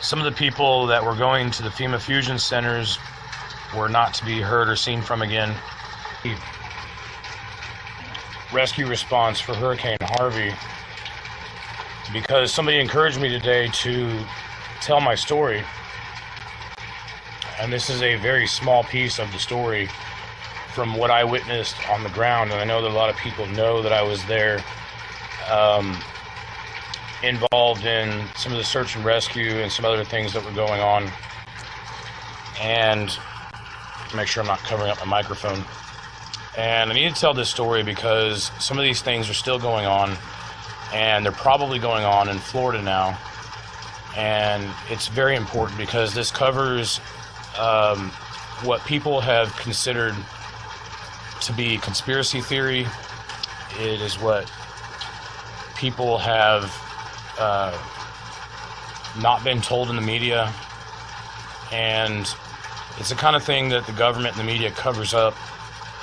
Some of the people that were going to the FEMA fusion centers were not to be heard or seen from again. Rescue response for Hurricane Harvey, because somebody encouraged me today to tell my story, and this is a very small piece of the story from what I witnessed on the ground. And I know that a lot of people know that I was there, involved in some of the search and rescue and some other things that were going on. And make sure I'm not covering up my microphone. And I need to tell this story because some of these things are still going on, and they're probably going on in Florida now. And it's very important because this covers what people have considered to be conspiracy theory. It is what people have not been told in the media, and it's the kind of thing that the government and the media covers up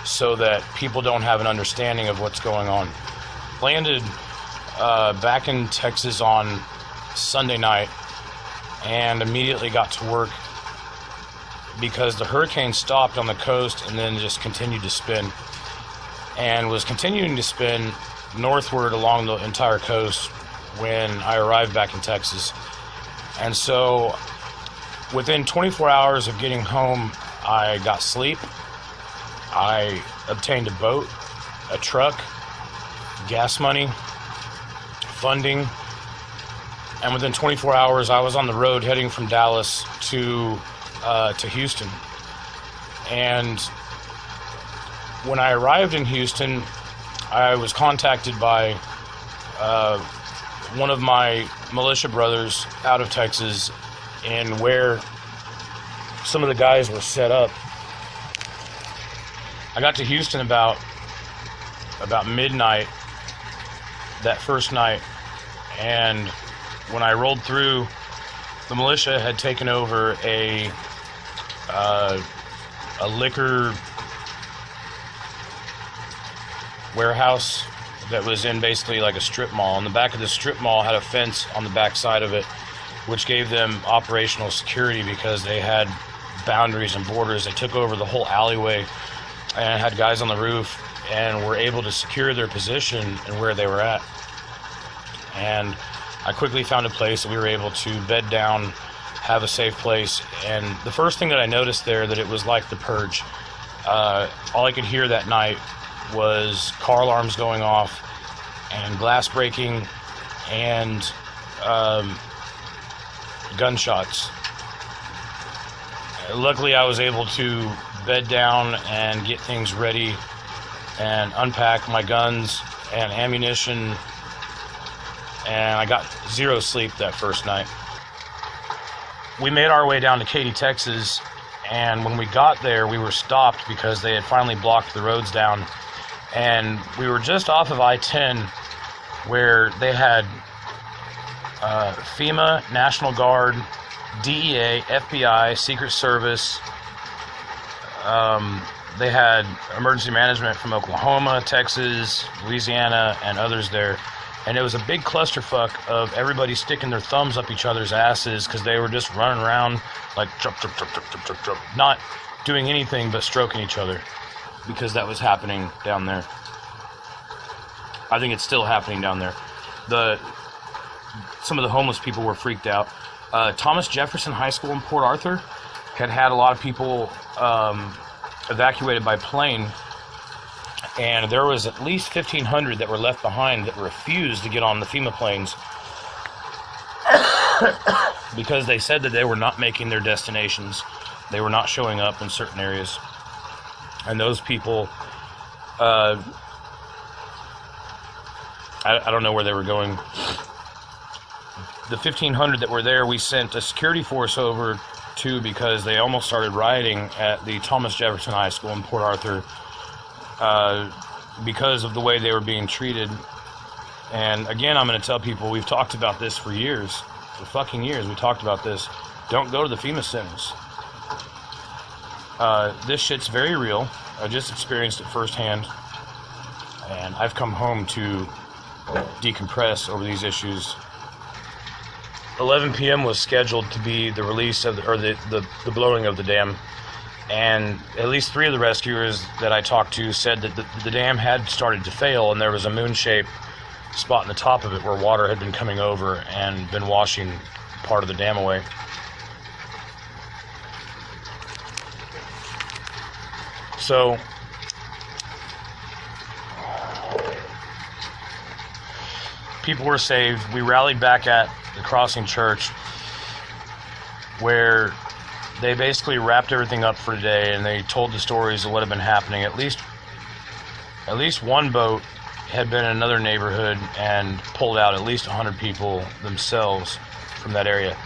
so that people don't have an understanding of what's going on. Landed back in Texas on Sunday night and immediately got to work because the hurricane stopped on the coast and then just continued to spin, and was continuing to spin northward along the entire coast when I arrived back in Texas. And so within 24 hours of getting home, I got sleep. I obtained a boat, a truck, gas money, funding, and within 24 hours I was on the road heading from Dallas to Houston. And when I arrived in Houston, I was contacted by one of my militia brothers out of Texas, and where some of the guys were set up. I got to Houston about midnight that first night, and when I rolled through, the militia had taken over a liquor warehouse that was in basically like a strip mall. And the back of the strip mall had a fence on the back side of it, which gave them operational security because they had boundaries and borders. They took over the whole alleyway and had guys on the roof and were able to secure their position and where they were at. And I quickly found a place that we were able to bed down, have a safe place. And the first thing that I noticed there, that it was like the purge. All I could hear that night was car alarms going off and glass breaking and gunshots. Luckily, I was able to bed down and get things ready and unpack my guns and ammunition, and I got zero sleep that first night. We made our way down to Katy, Texas, and when we got there, we were stopped because they had finally blocked the roads down, and we were just off of I-10 where they had FEMA, National Guard, DEA, FBI, Secret Service. They had emergency management from Oklahoma, Texas, Louisiana, and others there. And it was a big clusterfuck of everybody sticking their thumbs up each other's asses because they were just running around like chop, chop, chop, chop, chop, chop, chop, not doing anything but stroking each other, because that was happening down there. I think it's still happening down there. Some of the homeless people were freaked out. Thomas Jefferson High School in Port Arthur had a lot of people evacuated by plane, and there was at least 1,500 that were left behind that refused to get on the FEMA planes because they said that they were not making their destinations. They were not showing up in certain areas. And those people, I don't know where they were going. The 1,500 that were there, we sent a security force over to because they almost started rioting at the Thomas Jefferson High School in Port Arthur because of the way they were being treated. And again, I'm going to tell people, we've talked about this for years, for fucking years. We talked about this. Don't go to the FEMA centers. This shit's very real. I just experienced it firsthand, and I've come home to decompress over these issues. 11 p.m. was scheduled to be the release of the blowing of the dam, and at least 3 of the rescuers that I talked to said that the dam had started to fail, and there was a moon-shaped spot in the top of it where water had been coming over and been washing part of the dam away. So people were saved. We rallied back at the Crossing Church, where they basically wrapped everything up for today, and they told the stories of what had been happening. At least one boat had been in another neighborhood and pulled out at least 100 people themselves from that area.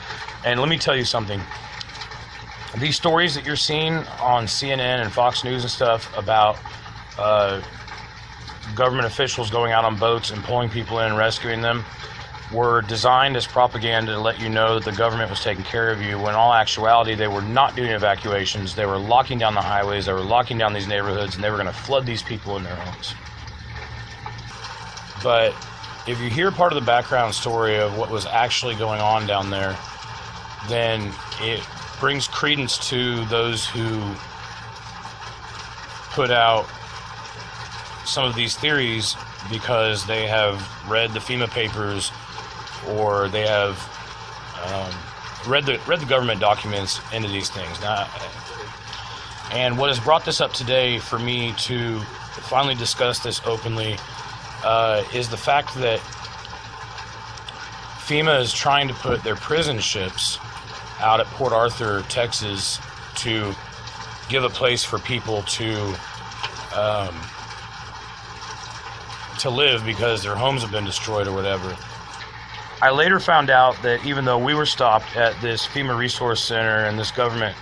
And let me tell you something. These stories that you're seeing on CNN and Fox News and stuff about government officials going out on boats and pulling people in and rescuing them were designed as propaganda to let you know that the government was taking care of you, when in all actuality they were not doing evacuations. They were locking down the highways, they were locking down these neighborhoods, and they were going to flood these people in their homes. But if you hear part of the background story of what was actually going on down there, then it brings credence to those who put out some of these theories because they have read the FEMA papers, or they have read the government documents into these things. Now, and what has brought this up today for me to finally discuss this openly is the fact that FEMA is trying to put their prison ships out at Port Arthur, Texas, to give a place for people to live because their homes have been destroyed or whatever. I later found out that even though we were stopped at this FEMA resource center and this government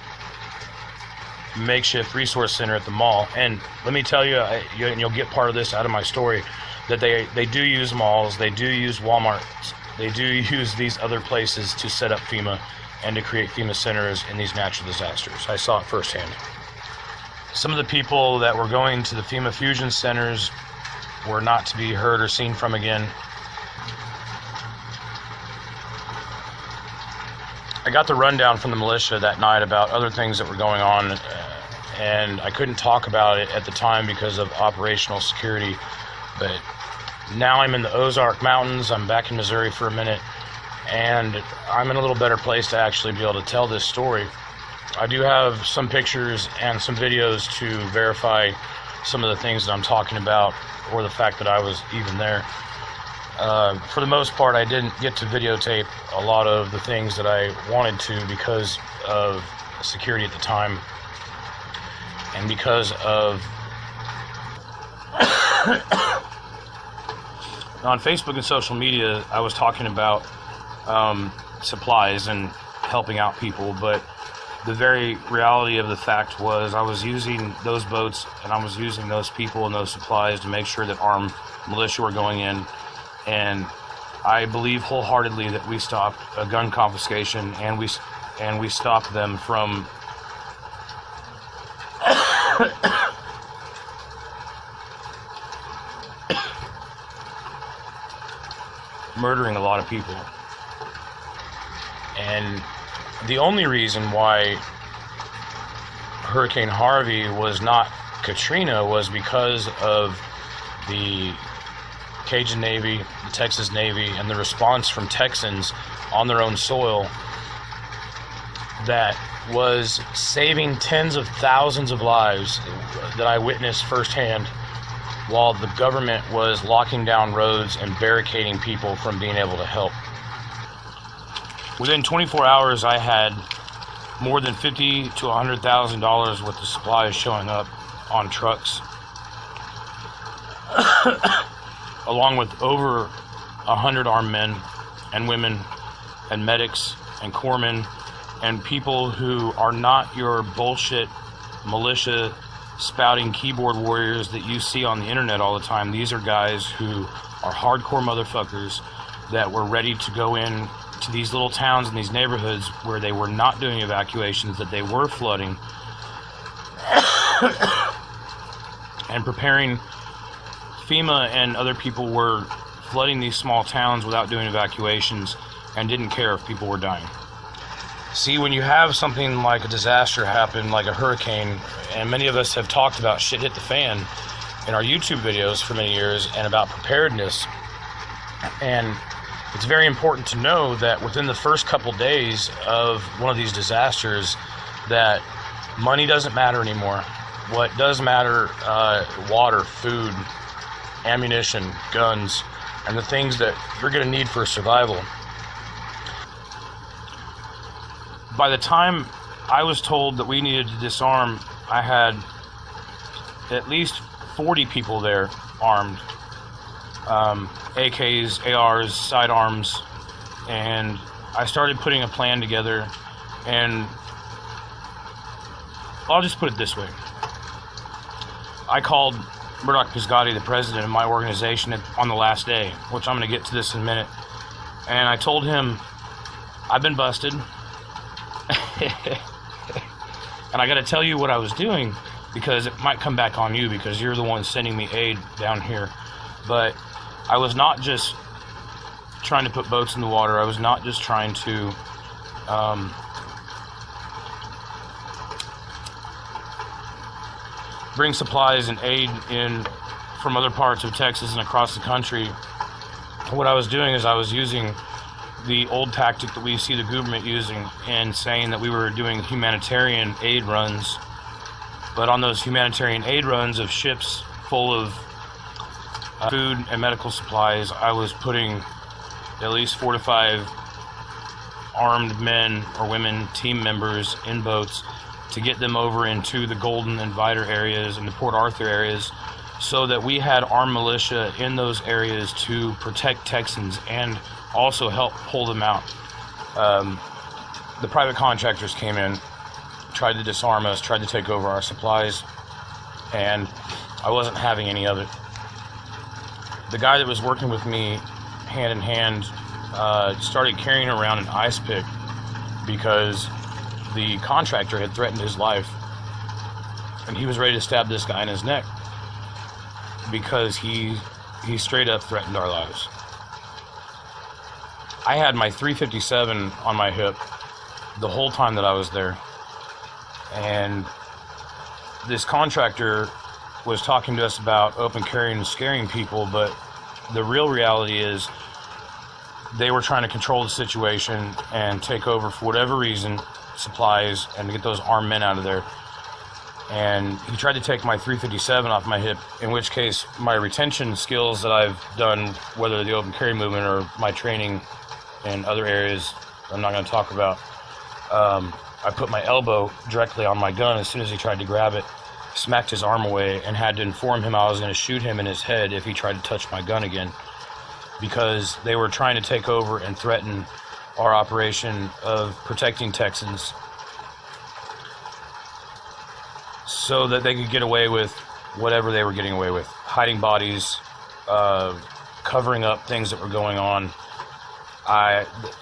makeshift resource center at the mall, and let me tell you, and you'll get part of this out of my story, that they do use malls, they do use Walmarts, they do use these other places to set up FEMA and to create FEMA centers in these natural disasters. I saw it firsthand. Some of the people that were going to the FEMA fusion centers were not to be heard or seen from again. I got the rundown from the militia that night about other things that were going on, and I couldn't talk about it at the time because of operational security. But now I'm in the Ozark Mountains. I'm back in Missouri for a minute, and I'm in a little better place to actually be able to tell this story. I do have some pictures and some videos to verify some of the things that I'm talking about, or the fact that I was even there. For the most part, I didn't get to videotape a lot of the things that I wanted to because of security at the time, and because of on Facebook and social media, I was talking about supplies and helping out people, but the very reality of the fact was I was using those boats and I was using those people and those supplies to make sure that armed militia were going in. And I believe wholeheartedly that we stopped a gun confiscation, and we stopped them from murdering a lot of people. And the only reason why Hurricane Harvey was not Katrina was because of the Cajun Navy, the Texas Navy, and the response from Texans on their own soil that was saving tens of thousands of lives that I witnessed firsthand, while the government was locking down roads and barricading people from being able to help. Within 24 hours, I had more than $50,000 to $100,000 worth of supplies showing up on trucks, along with over 100 armed men and women and medics and corpsmen and people who are not your bullshit militia spouting keyboard warriors that you see on the internet all the time. These are guys who are hardcore motherfuckers that were ready to go in to these little towns and these neighborhoods where they were not doing evacuations, that they were flooding, and preparing. FEMA and other people were flooding these small towns without doing evacuations, and didn't care if people were dying. See, when you have something like a disaster happen, like a hurricane, and many of us have talked about shit hit the fan in our YouTube videos for many years and about preparedness, and it's very important to know that within the first couple days of one of these disasters, that money doesn't matter anymore. What does matter, water, food, ammunition, guns, and the things that you're going to need for survival. By the time I was told that we needed to disarm, I had at least 40 people there armed. AKs, ARs, sidearms, and I started putting a plan together, and I'll just put it this way. I called Murdoch Pisgatti, the president of my organization, on the last day, which I'm going to get to this in a minute, and I told him, I've been busted, and I got to tell you what I was doing, because it might come back on you, because you're the one sending me aid down here. But I was not just trying to put boats in the water. I was not just trying to bring supplies and aid in from other parts of Texas and across the country. What I was doing is I was using the old tactic that we see the government using, and saying that we were doing humanitarian aid runs. But on those humanitarian aid runs of ships full of food and medical supplies, I was putting at least 4 to 5 armed men or women, team members, in boats to get them over into the Golden and Vidor areas and the Port Arthur areas, so that we had armed militia in those areas to protect Texans and also help pull them out. The private contractors came in, tried to disarm us, tried to take over our supplies, and I wasn't having any of it. The guy that was working with me hand in hand started carrying around an ice pick because the contractor had threatened his life, and he was ready to stab this guy in his neck because he straight up threatened our lives. I had my 357 on my hip the whole time that I was there, and this contractor was talking to us about open carrying and scaring people, but the real reality is they were trying to control the situation and take over, for whatever reason, supplies, and to get those armed men out of there. And he tried to take my 357 off my hip, in which case my retention skills that I've done, whether the open carry movement or my training in other areas I'm not going to talk about, I put my elbow directly on my gun as soon as he tried to grab it, smacked his arm away, and had to inform him I was going to shoot him in his head if he tried to touch my gun again, because they were trying to take over and threaten our operation of protecting Texans so that they could get away with whatever they were getting away with, hiding bodies, covering up things that were going on.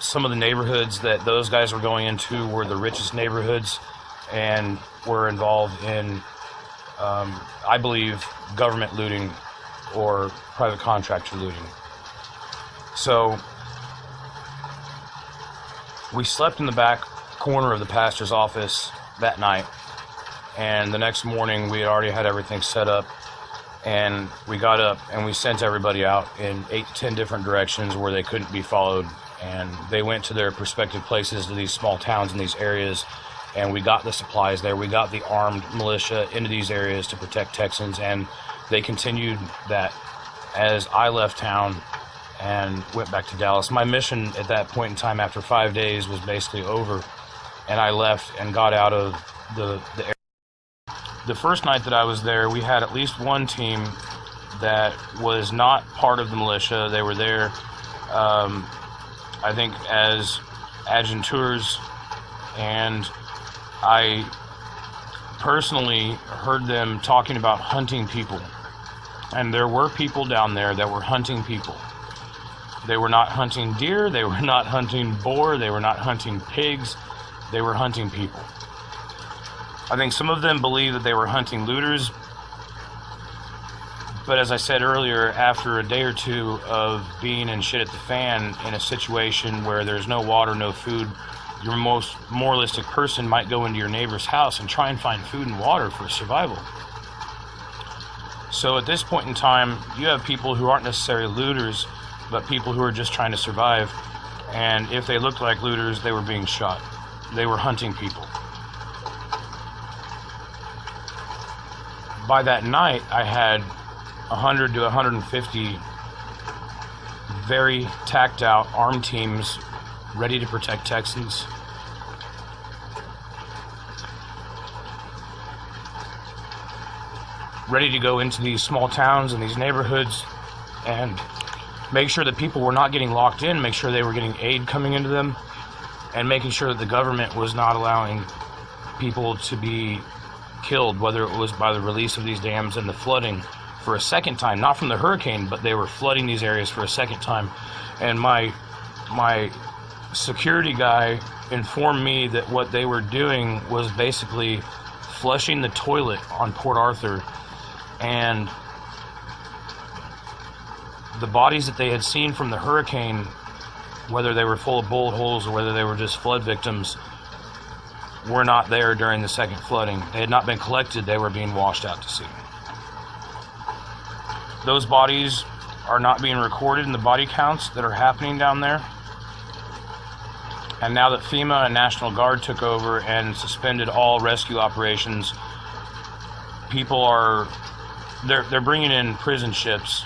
Some of the neighborhoods that those guys were going into were the richest neighborhoods and were involved in, I believe, government looting or private contractor looting. So we slept in the back corner of the pastor's office that night, and the next morning we had already had everything set up, and we got up and we sent everybody out in 8 to 10 different directions where they couldn't be followed, and they went to their prospective places, to these small towns in these areas, and we got the supplies there. We got the armed militia into these areas to protect Texans, and they continued that as I left town and went back to Dallas. My mission at that point in time, after 5 days, was basically over, and I left and got out of the area. The first night that I was there, we had at least one team that was not part of the militia. They were there, I think, as adjutants, and I personally heard them talking about hunting people. And there were people down there that were hunting people. They were not hunting deer, they were not hunting boar, they were not hunting pigs, they were hunting people. I think some of them believed that they were hunting looters, But as I said earlier, after a day or two of being in shit at the fan in a situation where there's no water, no food, your most moralistic person might go into your neighbor's house and try and find food and water for survival. So at this point in time, you have people who aren't necessarily looters, but people who are just trying to survive. And if they looked like looters, they were being shot. They were hunting people. By that night, I had 100 to 150 very tacked out armed teams ready to protect Texans. Ready to go into these small towns and these neighborhoods and make sure that people were not getting locked in, make sure they were getting aid coming into them, and making sure that the government was not allowing people to be killed, whether it was by the release of these dams and the flooding for a second time, not from the hurricane, but they were flooding these areas for a second time. And my security guy informed me that what they were doing was basically flushing the toilet on Port Arthur, and the bodies that they had seen from the hurricane, whether they were full of bullet holes or whether they were just flood victims, were not there during the second flooding. They had not been collected, they were being washed out to sea. Those bodies are not being recorded in the body counts that are happening down there. And now that FEMA and National Guard took over and suspended all rescue operations, people are they're bringing in prison ships.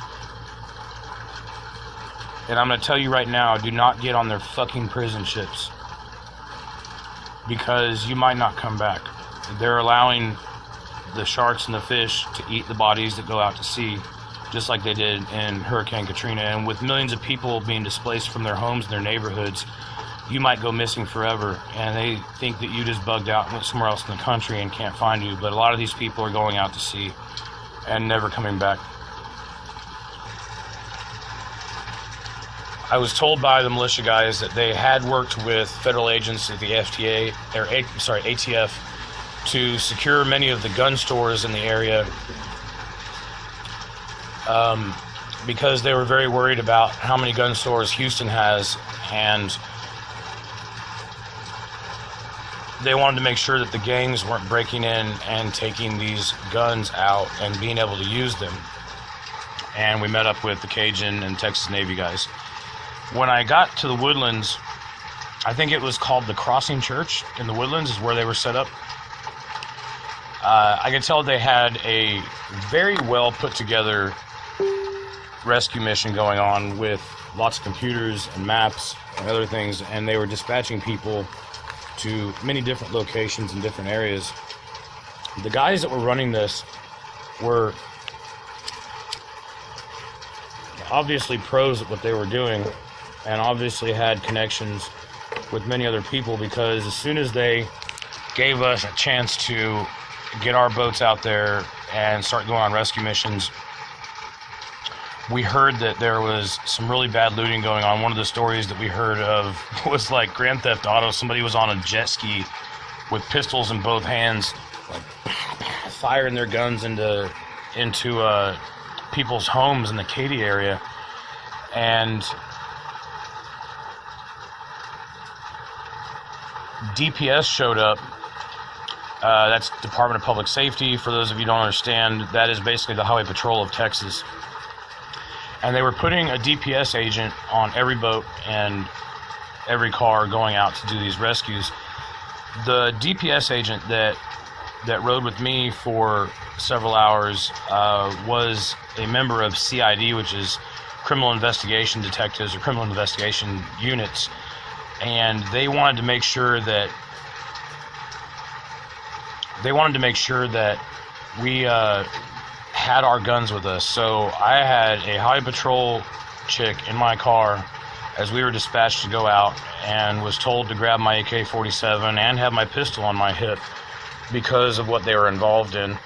And I'm going to tell you right now, do not get on their fucking prison ships, because you might not come back. They're allowing the sharks and the fish to eat the bodies that go out to sea, just like they did in Hurricane Katrina. And with millions of people being displaced from their homes and their neighborhoods, you might go missing forever, and they think that you just bugged out and went somewhere else in the country and can't find you. But a lot of these people are going out to sea and never coming back. I was told by the militia guys that they had worked with federal agents at the ATF to secure many of the gun stores in the area, because they were very worried about how many gun stores Houston has, and they wanted to make sure that the gangs weren't breaking in and taking these guns out and being able to use them. And we met up with the Cajun and Texas Navy guys. When I got to the Woodlands, I think it was called the Crossing Church in the Woodlands is where they were set up. I could tell they had a very well put together rescue mission going on with lots of computers and maps and other things, and they were dispatching people to many different locations in different areas. The guys that were running this were obviously pros at what they were doing, and obviously had connections with many other people, because as soon as they gave us a chance to get our boats out there and start going on rescue missions, we heard that there was some really bad looting going on. One of the stories that we heard of was like Grand Theft Auto. Somebody was on a jet ski with pistols in both hands, like firing their guns into people's homes in the Katy area. And DPS showed up. That's Department of Public Safety. For those of you who don't understand, that is basically the Highway Patrol of Texas. And they were putting a DPS agent on every boat and every car going out to do these rescues. The DPS agent that rode with me for several hours was a member of CID, which is Criminal Investigation Detectives or Criminal Investigation Units. And they wanted to make sure that we had our guns with us. So I had a Highway Patrol chick in my car as we were dispatched to go out, and was told to grab my AK-47 and have my pistol on my hip because of what they were involved in.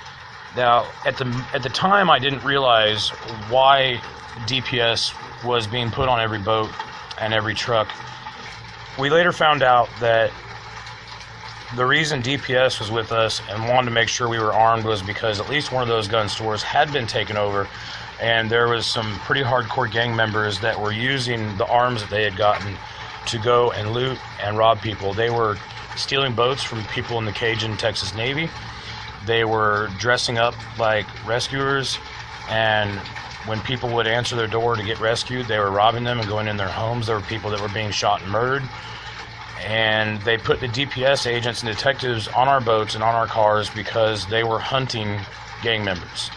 Now, at the time, I didn't realize why DPS was being put on every boat and every truck. We later found out that The reason DPS was with us and wanted to make sure we were armed was because at least one of those gun stores had been taken over, and there was some pretty hardcore gang members that were using the arms that they had gotten to go and loot and rob people. They were stealing boats from people in the Cajun Texas Navy. They were dressing up like rescuers, and when people would answer their door to get rescued, they were robbing them and going in their homes. There were people that were being shot and murdered. And they put the DPS agents and detectives on our boats and on our cars because they were hunting gang members.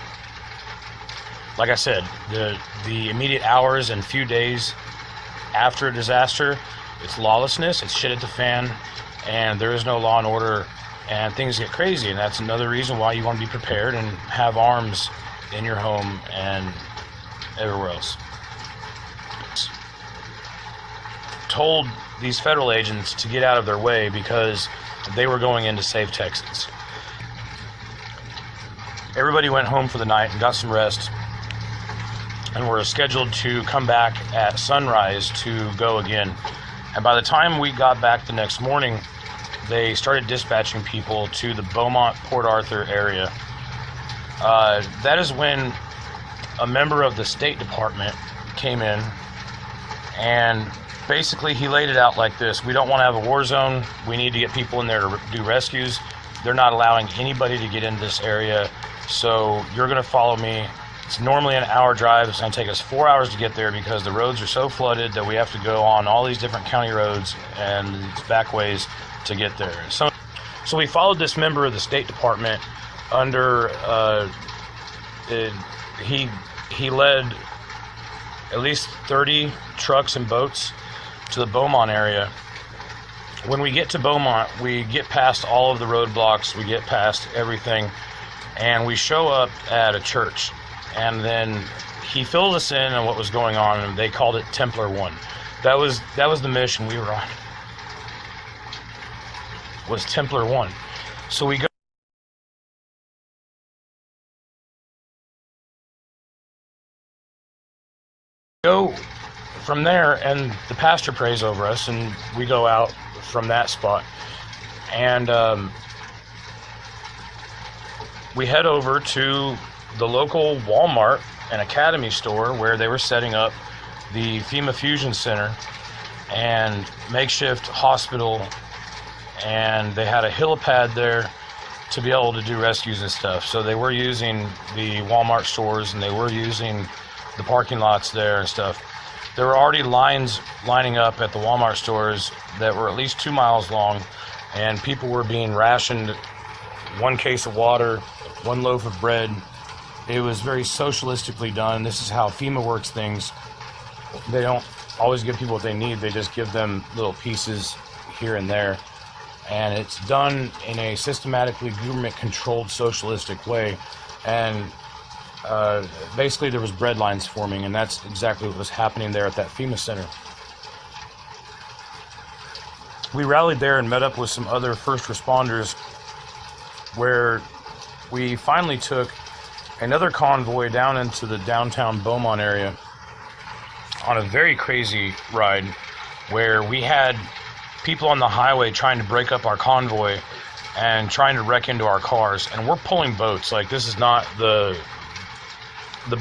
Like I said, the immediate hours and few days after a disaster, it's lawlessness, it's shit at the fan, and there is no law and order, and things get crazy. And that's another reason why you want to be prepared and have arms in your home and everywhere else. Told these federal agents to get out of their way because they were going in to save Texans. Everybody went home for the night and got some rest, and were scheduled to come back at sunrise to go again. And by the time we got back the next morning, they started dispatching people to the Beaumont-Port Arthur area. That is when a member of the State Department came in, and basically he laid it out like this: we don't want to have a war zone, we need to get people in there to do rescues. They're not allowing anybody to get into this area, so you're going to follow me. It's normally an hour drive. It's going to take us 4 hours to get there because the roads are so flooded that we have to go on all these different county roads and back ways to get there. So we followed this member of the State Department under, he led at least 30 trucks and boats to the Beaumont area. When we get to Beaumont, we get past all of the roadblocks, we get past everything, and we show up at a church. And then he filled us in on what was going on, and they called it Templar 1. That was the mission we were on, was Templar 1. So we go from there, and the pastor prays over us, and we go out from that spot. And we head over to the local Walmart and Academy store where they were setting up the FEMA Fusion Center and makeshift hospital, and they had a helipad there to be able to do rescues and stuff. So they were using the Walmart stores, and they were using the parking lots there and stuff. There were already lines lining up at the Walmart stores that were at least 2 miles long, and people were being rationed 1 case of water, 1 loaf of bread. It was very socialistically done. This is how FEMA works things. They don't always give people what they need. They just give them little pieces here and there. And it's done in a systematically government-controlled socialistic way. And basically there was bread lines forming, and that's exactly what was happening there at that FEMA center. We rallied there and met up with some other first responders, where we finally took another convoy down into the downtown Beaumont area on a very crazy ride, where we had people on the highway trying to break up our convoy and trying to wreck into our cars, and we're pulling boats. Like, this is not the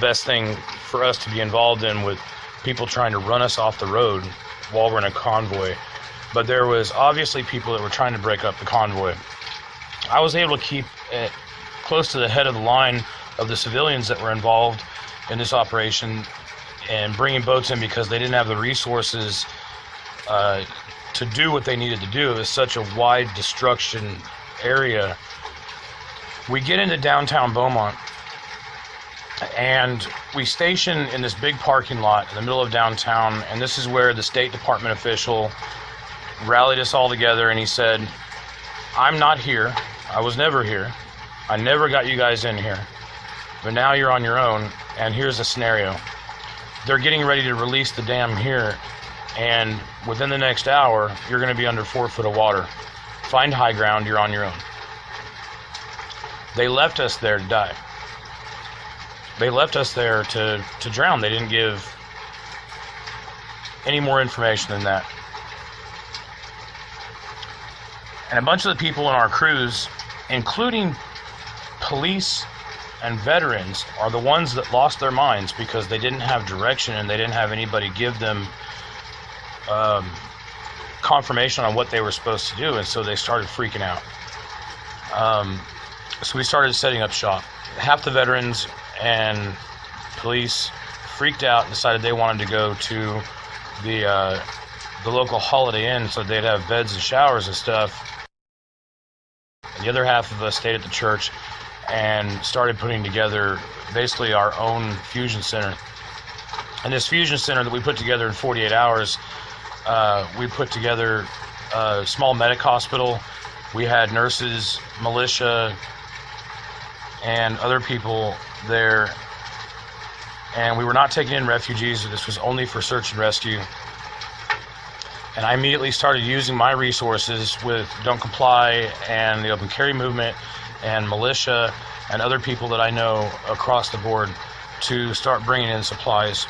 best thing for us to be involved in, with people trying to run us off the road while we're in a convoy. But there was obviously people that were trying to break up the convoy. I was able to keep it close to the head of the line of the civilians that were involved in this operation and bringing boats in because they didn't have the resources to do what they needed to do. It was such a wide destruction area. We get into downtown Beaumont, and we station in this big parking lot in the middle of downtown, and this is where the State Department official rallied us all together, and he said, "I'm not here. I was never here. I never got you guys in here. But now you're on your own, and here's the scenario. They're getting ready to release the dam here, and within the next hour, you're going to be under 4 foot of water. Find high ground, you're on your own." They left us there to die. They left us there to drown. They didn't give any more information than that. And a bunch of the people in our crews, including police and veterans, are the ones that lost their minds because they didn't have direction and they didn't have anybody give them confirmation on what they were supposed to do, and so they started freaking out. So we started setting up shop. Half the veterans and police freaked out and decided they wanted to go to the local Holiday Inn so they'd have beds and showers and stuff. And the other half of us stayed at the church and started putting together basically our own fusion center. And this fusion center that we put together in 48 hours, we put together a small medic hospital. We had nurses, militia, and other people there. And we were not taking in refugees. This was only for search and rescue. And I immediately started using my resources with Don't Comply and the Open Carry movement and militia and other people that I know across the board to start bringing in supplies.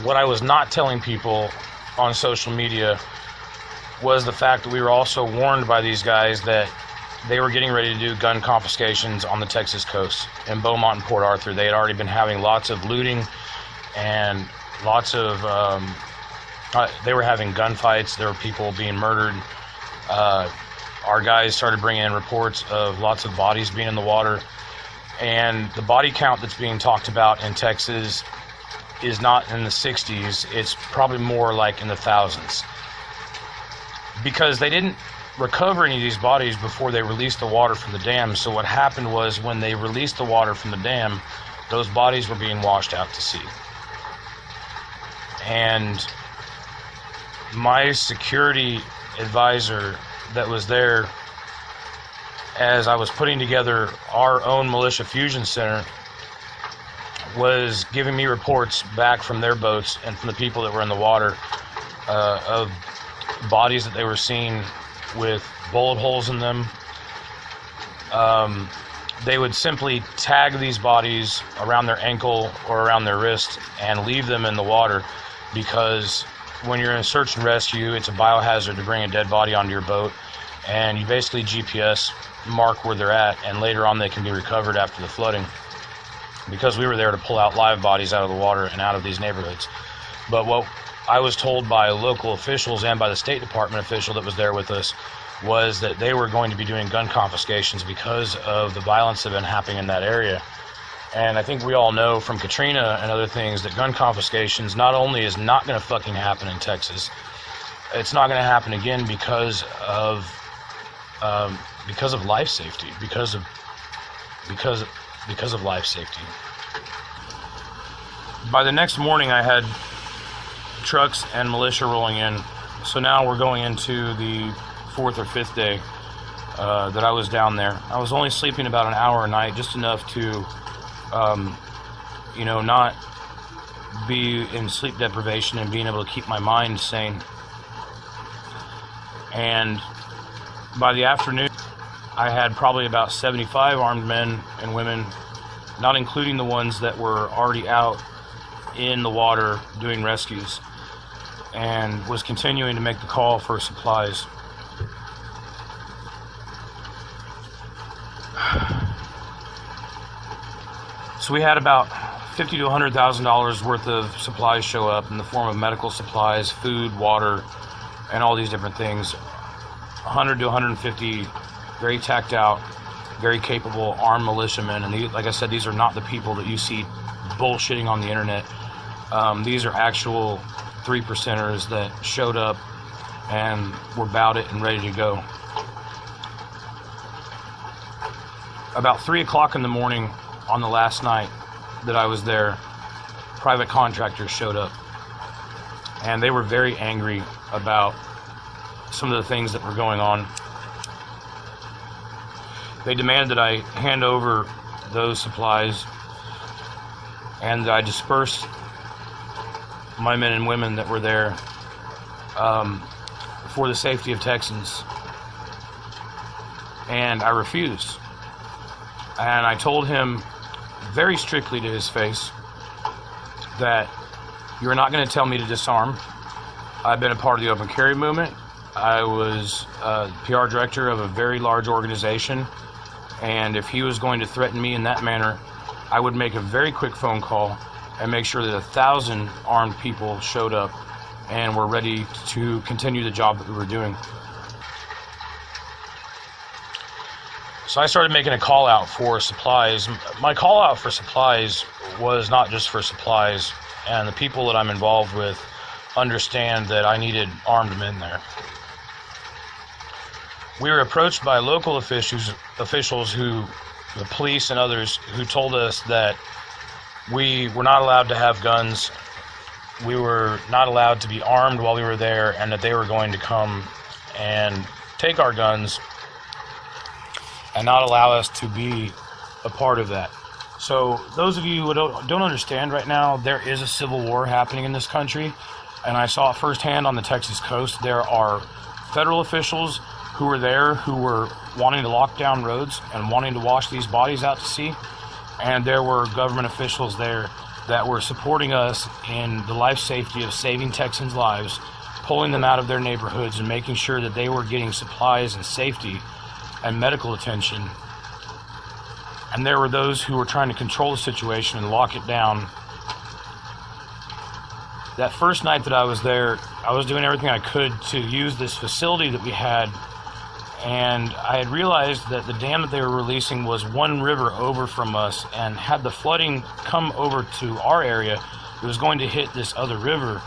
What I was not telling people on social media was the fact that we were also warned by these guys that they were getting ready to do gun confiscations on the Texas coast in Beaumont and Port Arthur. They had already been having lots of looting and lots of they were having gunfights. There were people being murdered. Our guys started bringing in reports of lots of bodies being in the water. And the body count that's being talked about in Texas is not in the 60s. It's probably more like in the thousands. Because they didn't recover any of these bodies before they released the water from the dam. So what happened was when they released the water from the dam, those bodies were being washed out to sea. And my security advisor that was there as I was putting together our own militia fusion center was giving me reports back from their boats and from the people that were in the water of bodies that they were seeing with bullet holes in them. They would simply tag these bodies around their ankle or around their wrist and leave them in the water, because when you're in search and rescue, it's a biohazard to bring a dead body onto your boat, and you basically GPS mark where they're at, and later on they can be recovered after the flooding, because we were there to pull out live bodies out of the water and out of these neighborhoods. But what I was told by local officials and by the State Department official that was there with us was that they were going to be doing gun confiscations because of the violence that had been happening in that area. And I think we all know from Katrina and other things that gun confiscations not only is not going to fucking happen in Texas, it's not going to happen again because of life safety, because of life safety. By the next morning, I had trucks and militia rolling in. So now we're going into the 4th or 5th day that I was down there. I was only sleeping about an hour a night, just enough to not be in sleep deprivation and being able to keep my mind sane. And by the afternoon, I had probably about 75 armed men and women, not including the ones that were already out in the water doing rescues, and was continuing to make the call for supplies. So we had about $50,000 to $100,000 worth of supplies show up in the form of medical supplies, food, water, and all these different things. 100 to 150 very tacked out, very capable armed militiamen. And these, like I said, these are not the people that you see bullshitting on the internet. These are actual 3%ers that showed up and were about it and ready to go. About 3 o'clock in the morning on the last night that I was there, private contractors showed up, and they were very angry about some of the things that were going on. They demanded that I hand over those supplies, and I dispersed my men and women that were there for the safety of Texans. And I refused. And I told him very strictly to his face that you're not going to tell me to disarm. I've been a part of the open carry movement. I was PR director of a very large organization, and if he was going to threaten me in that manner, I would make a very quick phone call and make sure that 1,000 armed people showed up and were ready to continue the job that we were doing. So I started making a call out for supplies. My call out for supplies was not just for supplies, and the people that I'm involved with understand that I needed armed men there. We were approached by local officials who, the police and others, who told us that we were not allowed to have guns, we were not allowed to be armed while we were there, and that they were going to come and take our guns and not allow us to be a part of that. So those of you who don't understand right now, there is a civil war happening in this country, and I saw it firsthand on the Texas coast. There are federal officials who were there who were wanting to lock down roads and wanting to wash these bodies out to sea, and there were government officials there that were supporting us in the life safety of saving Texans' lives, pulling them out of their neighborhoods and making sure that they were getting supplies and safety and medical attention. And there were those who were trying to control the situation and lock it down. That first night that I was there, I was doing everything I could to use this facility that we had, and I had realized that the dam that they were releasing was one river over from us, and had the flooding come over to our area, it was going to hit this other river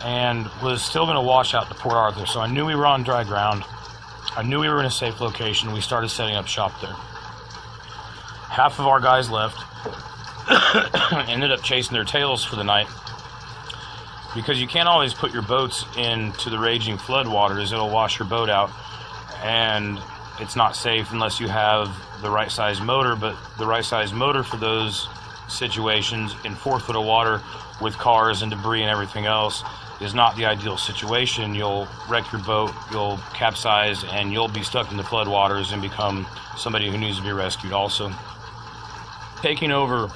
and was still going to wash out to Port Arthur. So I knew we were on dry ground. I knew we were in a safe location. We started setting up shop there. Half of our guys left, ended up chasing their tails for the night, because you can't always put your boats into the raging flood waters. It'll wash your boat out, and it's not safe unless you have the right size motor. But the right size motor for those situations in 4 foot of water with cars and debris and everything else is not the ideal situation. You'll wreck your boat, you'll capsize, and you'll be stuck in the flood waters and become somebody who needs to be rescued also. Taking over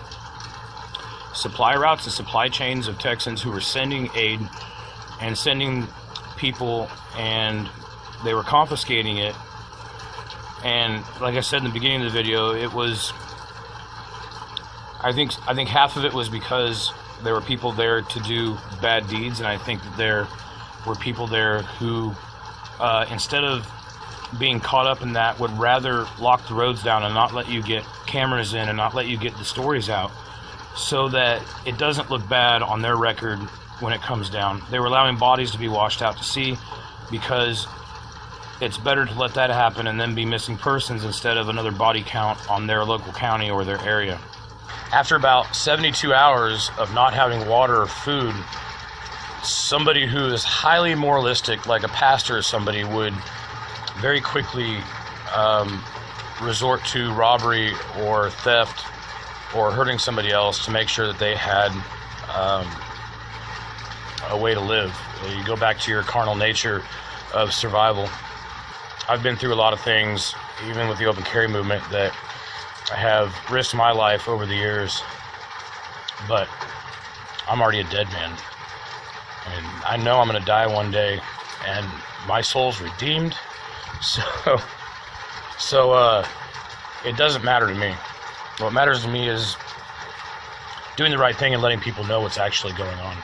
supply routes and supply chains of Texans who were sending aid and sending people, and they were confiscating it. And like I said in the beginning of the video, it was, I think half of it was because there were people there to do bad deeds, and I think that there were people there who, instead of being caught up in that, would rather lock the roads down and not let you get cameras in and not let you get the stories out, so that it doesn't look bad on their record when it comes down. They were allowing bodies to be washed out to sea because it's better to let that happen and then be missing persons instead of another body count on their local county or their area. After about 72 hours of not having water or food, somebody who is highly moralistic, like a pastor or somebody, would very quickly resort to robbery or theft or hurting somebody else to make sure that they had a way to live. You go back to your carnal nature of survival. I've been through a lot of things, even with the open carry movement, that I have risked my life over the years, but I'm already a dead man, and I know I'm going to die one day, and my soul's redeemed, so it doesn't matter to me. What matters to me is doing the right thing and letting people know what's actually going on.